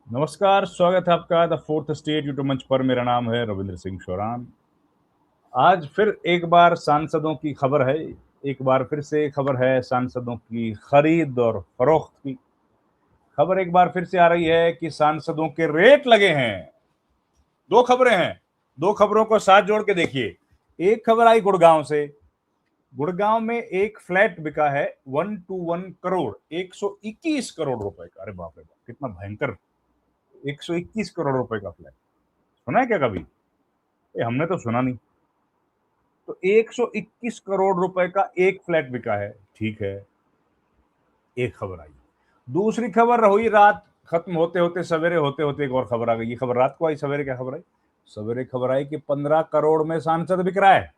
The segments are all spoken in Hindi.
नमस्कार, स्वागत है आपका द फोर्थ स्टेट यूट्यूब मंच पर। मेरा नाम है रविंद्र सिंह शोरान। आज फिर एक बार सांसदों की खबर है। एक बार फिर से खबर है सांसदों की खरीद और फरोख्त की। खबर एक बार फिर से आ रही है कि सांसदों के रेट लगे हैं। दो खबरें हैं, दो खबरों को साथ जोड़ के देखिए। एक खबर आई गुड़गांव से। गुड़गांव में एक फ्लैट बिका है 121 करोड़, 121 करोड़ रुपए का। अरे बाप रे बाप, कितना भयंकर! 121 करोड़ रुपए का फ्लैट सुना है क्या कभी? हमने तो सुना नहीं। तो 121 करोड़ रुपए का एक फ्लैट बिका है। ठीक है, एक खबर आई। दूसरी खबर हुई रात खत्म होते होते, सवेरे होते होते एक और खबर आ गई। ये खबर रात को आई, सवेरे क्या खबर आई? सवेरे खबर आई कि 15 करोड़ में सांसद बिक रहा है।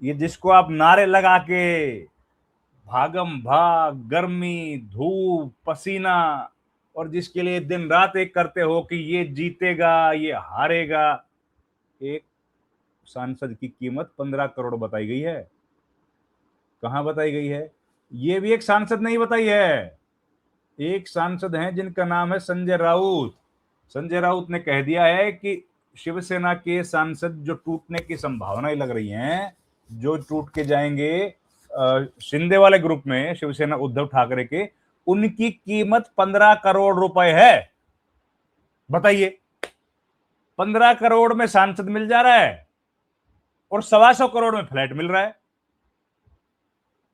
ये जिसको आप नारे लगा के भागम भाग, गर्मी, धूप, पसीना, और जिसके लिए दिन रात एक करते हो कि ये जीतेगा, ये हारेगा, एक सांसद की कीमत 15 करोड़ बताई गई है। कहां बताई गई है? ये भी एक सांसद नहीं बताई है। एक सांसद हैं जिनका नाम है संजय राउत। संजय राउत ने कह दिया है कि शिवसेना के सांसद जो टूटने की संभावनाएं लग रही हैं, जो टूट के जाएंगे शिंदे वाले ग्रुप में, शिवसेना उद्धव ठाकरे के, उनकी कीमत 15 करोड़ रुपए है। बताइए, 15 करोड़ में सांसद मिल जा रहा है और 125 करोड़ में फ्लैट मिल रहा है।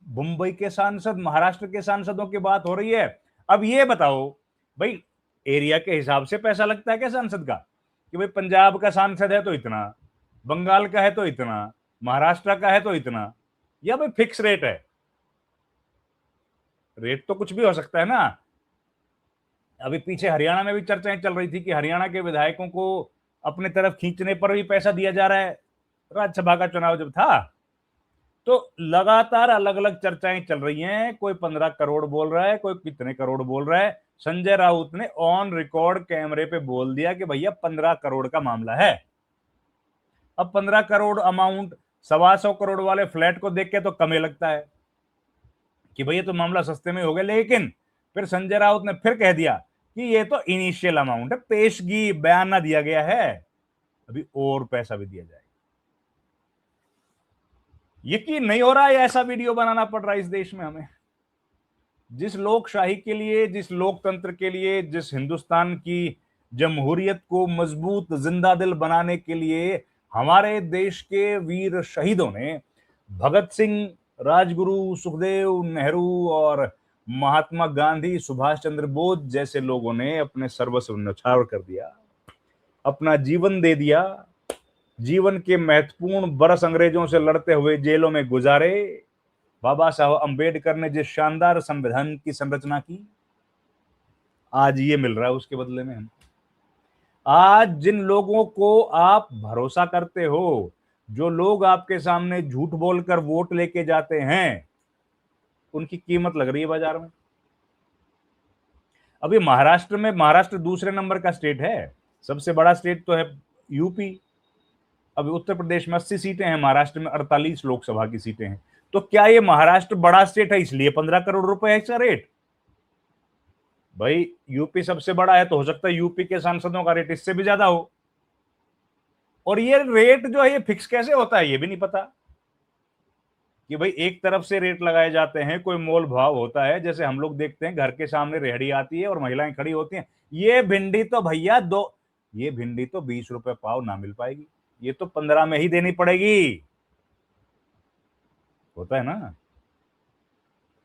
मुंबई के सांसद, महाराष्ट्र के सांसदों की बात हो रही है। अब ये बताओ भाई, एरिया के हिसाब से पैसा लगता है क्या सांसद का? कि भाई पंजाब का सांसद है तो इतना, बंगाल का है तो इतना, महाराष्ट्र का है तो इतना, या भाई फिक्स रेट है? रेट तो कुछ भी हो सकता है ना। अभी पीछे हरियाणा में भी चर्चाएं चल रही थी कि हरियाणा के विधायकों को अपने तरफ खींचने पर भी पैसा दिया जा रहा है। राज्यसभा का चुनाव जब था तो लगातार अलग अलग चर्चाएं चल रही हैं। कोई 15 करोड़ बोल रहा है, कोई कितने करोड़ बोल रहा है। संजय राउत ने ऑन रिकॉर्ड कैमरे पे बोल दिया कि भैया 15 करोड़ का मामला है। अब 15 करोड़ अमाउंट 125 करोड़ वाले फ्लैट को देख के तो कम ही लगता है कि भैया तो मामला सस्ते में हो गया। लेकिन फिर संजय राउत ने फिर कह दिया कि ये तो इनिशियल अमाउंट है, पेशगी बयाना दिया गया है, अभी और पैसा भी दिया जाएगा। यकीन नहीं हो रहा है, ऐसा वीडियो बनाना पड़ रहा है इस देश में हमें। जिस लोकशाही के लिए, जिस लोकतंत्र के लिए, जिस हिंदुस्तान की जमहूरियत को मजबूत जिंदा दिल बनाने के लिए हमारे देश के वीर शहीदों ने, भगत सिंह, राजगुरु, सुखदेव, नेहरू और महात्मा गांधी, सुभाष चंद्र बोस जैसे लोगों ने अपने सर्वस्व न्यौछावर कर दिया, अपना जीवन दे दिया, जीवन के महत्वपूर्ण बरस अंग्रेजों से लड़ते हुए जेलों में गुजारे। बाबा साहब अंबेडकर ने जिस शानदार संविधान की संरचना की, आज ये मिल रहा है उसके बदले में हम। आज जिन लोगों को आप भरोसा करते हो, जो लोग आपके सामने झूठ बोलकर वोट लेके जाते हैं, उनकी कीमत लग रही है बाजार में। अभी महाराष्ट्र में, महाराष्ट्र दूसरे नंबर का स्टेट है, सबसे बड़ा स्टेट तो है यूपी। अभी उत्तर प्रदेश में 80 सीटें हैं, महाराष्ट्र में 48 लोकसभा की सीटें हैं। तो क्या ये महाराष्ट्र बड़ा स्टेट है इसलिए 15 करोड़ रुपए है इसका रेट? भाई यूपी सबसे बड़ा है तो हो सकता है यूपी के सांसदों का रेट इससे भी ज्यादा हो। और ये रेट जो है ये फिक्स कैसे होता है ये भी नहीं पता कि भाई एक तरफ से रेट लगाए जाते हैं, कोई मोल भाव होता है। जैसे हम लोग देखते हैं घर के सामने रेहड़ी आती है और महिलाएं खड़ी होती हैं, ये भिंडी तो भैया दो, ये भिंडी तो 20 रुपए पाव ना मिल पाएगी, ये तो 15 में ही देनी पड़ेगी। होता है ना?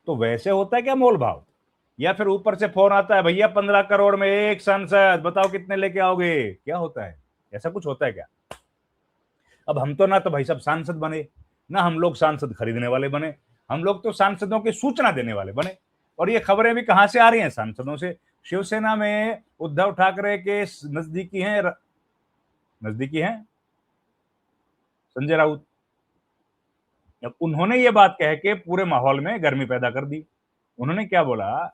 तो वैसे होता है क्या मोल भाव? या फिर ऊपर से फोन आता है, भैया 15 करोड़ में एक सांसद, बताओ कितने लेके आओगे? क्या होता है? ऐसा कुछ होता है क्या? अब हम तो ना तो भाई सब सांसद बने, ना हम लोग सांसद खरीदने वाले बने, हम लोग तो सांसदों की सूचना देने वाले बने। और ये खबरें भी कहां से आ रही हैं? सांसदों से। शिवसेना में उद्धव ठाकरे के नजदीकी हैं संजय राउत। अब उन्होंने ये बात कह के पूरे माहौल में गर्मी पैदा कर दी। उन्होंने क्या बोला?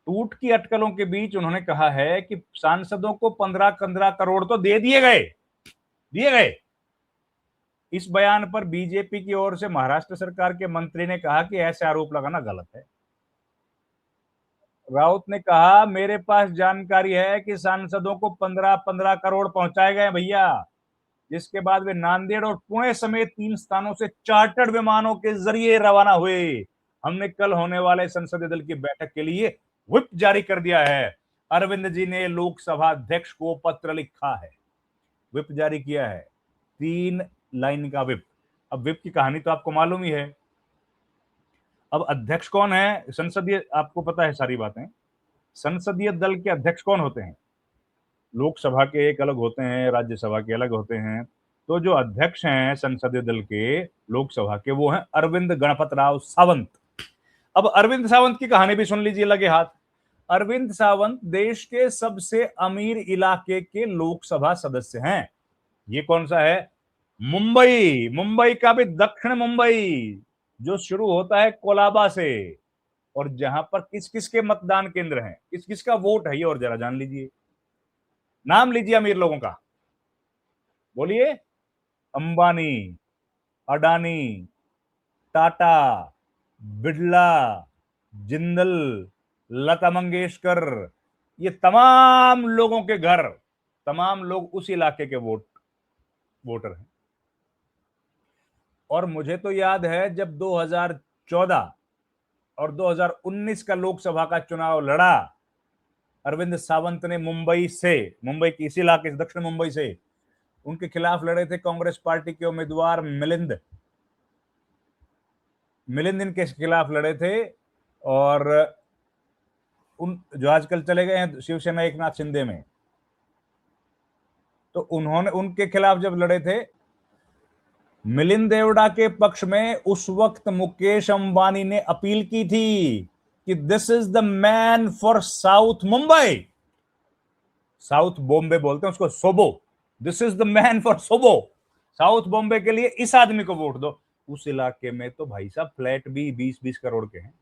टूट की अटकलों के बीच उन्होंने कहा है कि सांसदों को 15-15 करोड़ तो दे दिए गए, दिए गए। इस बयान पर बीजेपी की ओर से महाराष्ट्र सरकार के मंत्री ने कहा कि ऐसे आरोप लगाना गलत है। राउत ने कहा मेरे पास जानकारी है कि सांसदों को 15-15 करोड़ पहुंचाए गए भैया, जिसके बाद वे नांदेड़ और पुणे समेत 3 स्थानों से चार्टर्ड विमानों के जरिए रवाना हुए। हमने कल होने वाले संसदीय दल की बैठक के लिए व्हिप जारी कर दिया है। अरविंद जी ने लोकसभा अध्यक्ष को पत्र लिखा है, व्हिप जारी किया है, 3 लाइन का व्हिप। अब व्हिप की कहानी तो आपको मालूम ही है। अब अध्यक्ष कौन है संसदीय, आपको पता है सारी बातें। संसदीय दल के अध्यक्ष कौन होते हैं? लोकसभा के एक अलग होते हैं, राज्यसभा के अलग होते हैं। तो जो अध्यक्ष हैं संसदीय दल के लोकसभा के, वो हैं अरविंद गणपत राव सावंत। अब अरविंद सावंत की कहानी भी सुन लीजिए लगे हाथ। अरविंद सावंत देश के सबसे अमीर इलाके के लोकसभा सदस्य हैं। ये कौन सा है? मुंबई। मुंबई का भी दक्षिण मुंबई, जो शुरू होता है कोलाबा से, और जहां पर किस किस के मतदान केंद्र हैं, किस किस का वोट है, ये और जरा जान लीजिए। नाम लीजिए अमीर लोगों का, बोलिए। अंबानी, अडानी, टाटा, बिड़ला, जिंदल, लता मंगेशकर, ये तमाम लोगों के घर, तमाम लोग उस इलाके के वोटर हैं। और मुझे तो याद है जब 2014 और 2019 का लोकसभा का चुनाव लड़ा, अरविंद सावंत ने मुंबई की इसी इलाके से, दक्षिण मुंबई से, उनके खिलाफ लड़े थे कांग्रेस पार्टी के उम्मीदवार मिलिंद इनके खिलाफ लड़े थे। और उन जो आजकल चले गए हैं शिवसेना एकनाथ शिंदे में, तो उन्होंने उनके खिलाफ जब लड़े थे, मिलिंद देवड़ा के पक्ष में उस वक्त मुकेश अंबानी ने अपील की थी कि this is the man for South Mumbai. South Bombay बोलते हैं उसको, SoBo. This is the man for SoBo, South Bombay के लिए इस आदमी को वोट दो। उस इलाके में तो भाई साहब फ्लैट भी 20-20 करोड़ के हैं,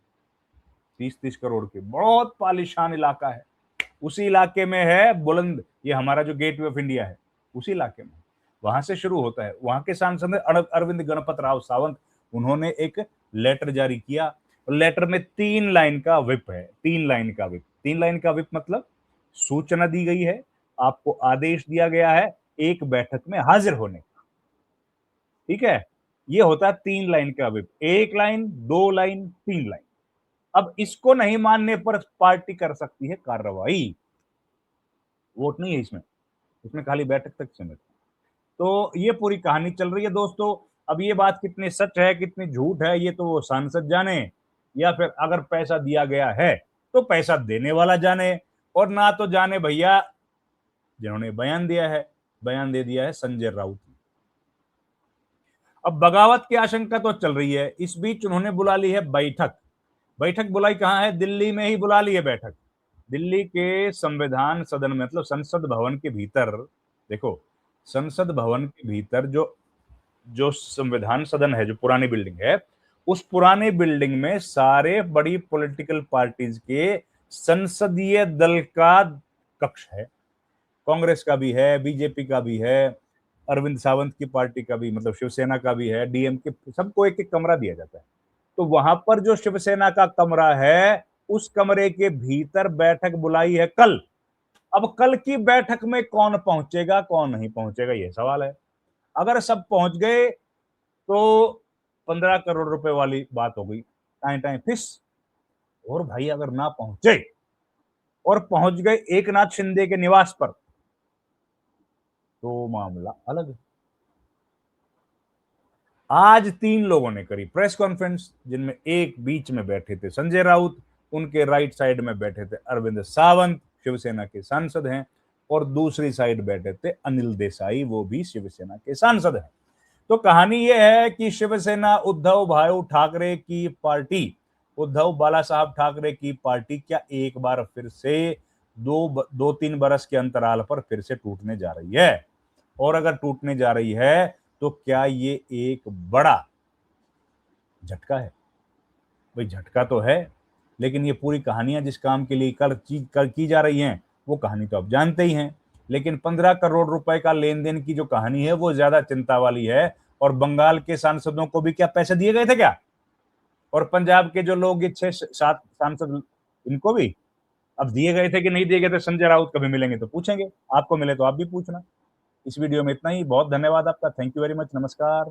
30-30 करोड़ के, बहुत पालिशान इलाका है। उसी इलाके में है बुलंद, ये हमारा जो गेटवे ऑफ इंडिया है, उसी इलाके में, वहां से शुरू होता है। वहां के सांसद अरविंद गणपत राव सावंत, उन्होंने एक लेटर जारी किया। लेटर में 3 लाइन का व्हिप है, 3 लाइन का व्हिप। 3 लाइन का व्हिप मतलब सूचना दी गई है, आपको आदेश दिया गया है एक बैठक में हाजिर होने का, ठीक है। ये होता है 3 लाइन का व्हिप, 1 लाइन, 2 लाइन, 3 लाइन। अब इसको नहीं मानने पर पार्टी कर सकती है कार्रवाई, वोट नहीं है इसमें, इसमें खाली बैठक तक सीमित। तो ये पूरी कहानी चल रही है दोस्तों। अब ये बात कितनी सच है कितनी झूठ है, ये तो वो सांसद जाने, या फिर अगर पैसा दिया गया है तो पैसा देने वाला जाने, और ना तो जाने भैया जिन्होंने बयान दिया है, बयान दे दिया है संजय राउत ने। अब बगावत की आशंका तो चल रही है। इस बीच उन्होंने बुला ली है बैठक। बैठक बुलाई कहां है? दिल्ली में ही बुला ली है बैठक। दिल्ली के संविधान सदन में, मतलब संसद भवन के भीतर। देखो, संसद भवन के भीतर जो जो संविधान सदन है, जो पुरानी बिल्डिंग है, उस पुरानी बिल्डिंग में सारे बड़ी पॉलिटिकल पार्टीज के संसदीय दल का कक्ष है। कांग्रेस का भी है, बीजेपी का भी है, अरविंद सावंत की पार्टी का भी, मतलब शिवसेना का भी है, डीएमके, सबको एक एक कमरा दिया जाता है। तो वहां पर जो शिवसेना का कमरा है, उस कमरे के भीतर बैठक बुलाई है कल। अब कल की बैठक में कौन पहुंचेगा कौन नहीं पहुंचेगा, यह सवाल है। अगर सब पहुंच गए तो 15 करोड़ रुपए वाली बात हो गई, टाइम टाइम फिस। और भाई अगर ना पहुंचे और पहुंच गए एकनाथ शिंदे के निवास पर, तो मामला अलग है। आज 3 लोगों ने करी प्रेस कॉन्फ्रेंस, जिनमें एक बीच में बैठे थे संजय राउत, उनके राइट साइड में बैठे थे अरविंद सावंत, शिवसेना के सांसद हैं, और दूसरी साइड बैठे थे अनिल देसाई, वो भी शिवसेना के सांसद हैं। तो कहानी यह है कि शिवसेना उद्धव भाई ठाकरे की पार्टी, उद्धव बाला साहब ठाकरे की पार्टी क्या एक बार फिर से 2-3 बरस के अंतराल पर फिर से टूटने जा रही है? और अगर टूटने जा रही है तो क्या ये एक बड़ा झटका है? भाई झटका तो है, लेकिन ये पूरी कहानियां जिस काम के लिए की जा रही हैं, वो कहानी तो आप जानते ही हैं। लेकिन 15 करोड़ रुपए का लेन देन की जो कहानी है, वो ज्यादा चिंता वाली है। और बंगाल के सांसदों को भी क्या पैसे दिए गए थे क्या? और पंजाब के जो लोग 6-7 सांसद, इनको भी अब दिए गए थे कि नहीं दिए गए थे संजय राउत, कभी मिलेंगे तो पूछेंगे, आपको मिले तो आप भी पूछना। इस वीडियो में इतना ही, बहुत धन्यवाद आपका, थैंक यू वेरी मच, नमस्कार।